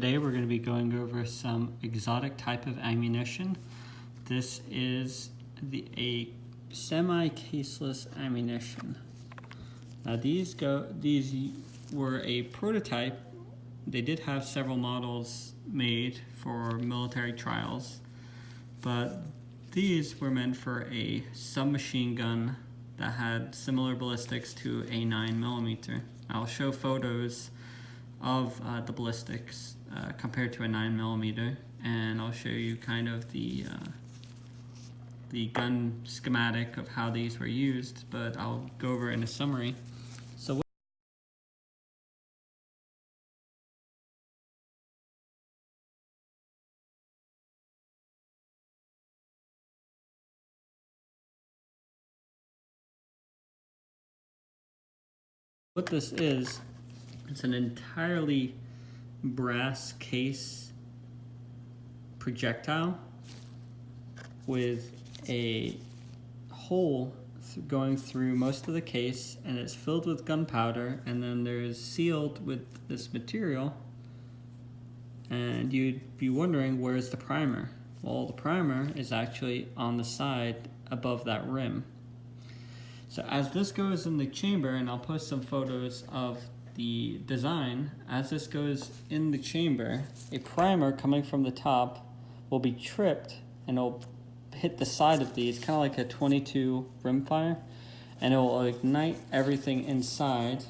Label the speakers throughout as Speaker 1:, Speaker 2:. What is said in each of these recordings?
Speaker 1: Today we're going to be going over some exotic type of ammunition. This is a semi-caseless ammunition. Now these were a prototype. They did have several models made for military trials, but these were meant for a submachine gun that had similar ballistics to a 9mm. I'll show photos of the ballistics compared to a 9mm, and I'll show you kind of the gun schematic of how these were used, but I'll go over it in a summary. So what this is, it's an entirely brass case projectile with a hole going through most of the case, and it's filled with gunpowder, and then there's sealed with this material, and you'd be wondering, where's the primer? Well, the primer is actually on the side above that rim. So as this goes in the chamber, and I'll post some photos of the design, as this goes in the chamber, a primer coming from the top will be tripped and it'll hit the side of these, kind of like a 22 rimfire, and it will ignite everything inside.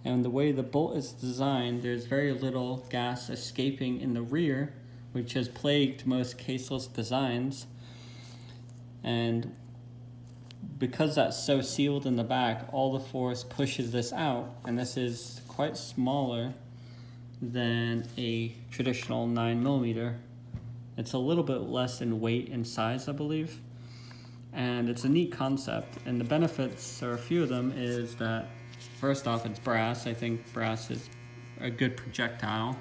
Speaker 1: And the way the bolt is designed, there's very little gas escaping in the rear, which has plagued most caseless designs. And because that's so sealed in the back, all the force pushes this out, and this is quite smaller than a traditional 9mm. It's a little bit less in weight and size, I believe, and it's a neat concept. And the benefits, or a few of them, is that first off, it's brass. I think brass is a good projectile.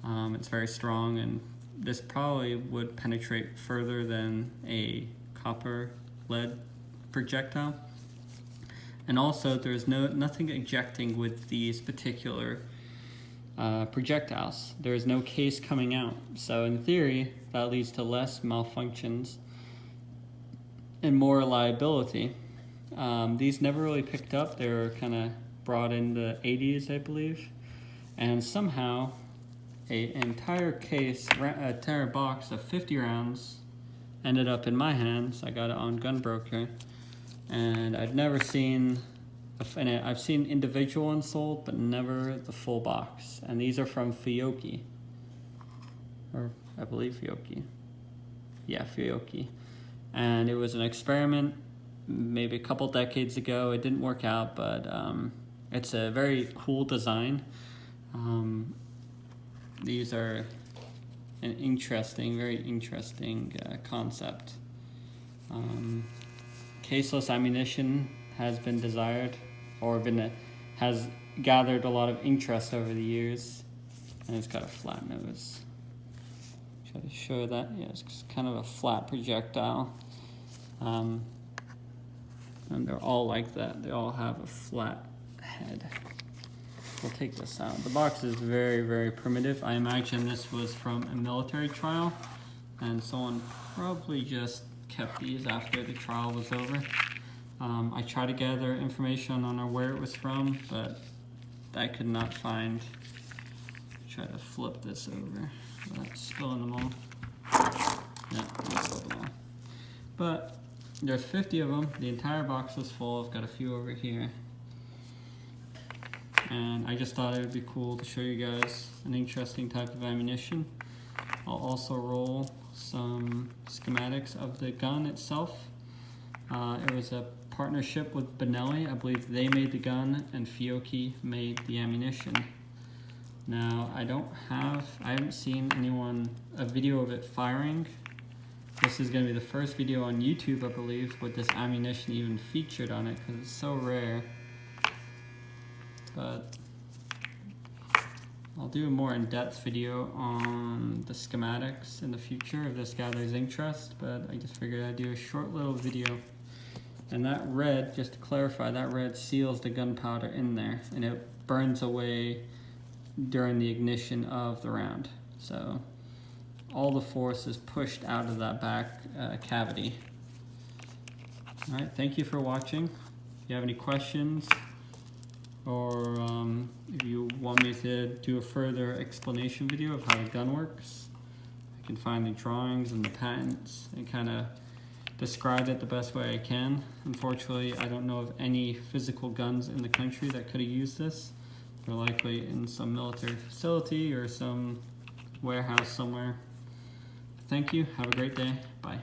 Speaker 1: It's very strong, and this probably would penetrate further than a copper lead projectile. And also there's nothing ejecting with these particular projectiles. There's no case coming out, so in theory that leads to less malfunctions and more reliability. These never really picked up. They were kind of brought in the 80s, I believe, and somehow an entire box of 50 rounds ended up in my hands. I got it on Gunbroker, and I've never seen, I've seen individual ones sold, but never the full box. And these are from Fiocchi, or I believe Fiocchi. Yeah, Fiocchi. And it was an experiment maybe a couple decades ago. It didn't work out, but it's a very cool design. These are an interesting, very interesting concept. Caseless ammunition has been desired, or has gathered a lot of interest over the years, and it's got a flat nose. Try to show that. Yeah, it's kind of a flat projectile, and they're all like that. They all have a flat head. We'll take this out. The box is very, very primitive. I imagine this was from a military trial, and someone probably just kept these after the trial was over. I tried to gather information on where it was from, but I could not find. Try to flip this over without spilling them all. Yeah, I spilled them all. But there's 50 of them. The entire box is full. I've got a few over here. And I just thought it would be cool to show you guys an interesting type of ammunition. I'll also roll some schematics of the gun itself. It was a partnership with Benelli. I believe they made the gun and Fiocchi made the ammunition. Now I haven't seen a video of it firing. This is going to be the first video on YouTube, I believe, with this ammunition even featured on it, because it's so rare. But I'll do a more in-depth video on the schematics in the future if this gathers interest, but I just figured I'd do a short little video. And that red, just to clarify, that red seals the gunpowder in there, and it burns away during the ignition of the round. So all the force is pushed out of that back cavity. All right, thank you for watching. If you have any questions, or if you want me to do a further explanation video of how the gun works, I can find the drawings and the patents and kind of describe it the best way I can. Unfortunately, I don't know of any physical guns in the country that could have used this. They're likely in some military facility or some warehouse somewhere. Thank you. Have a great day. Bye.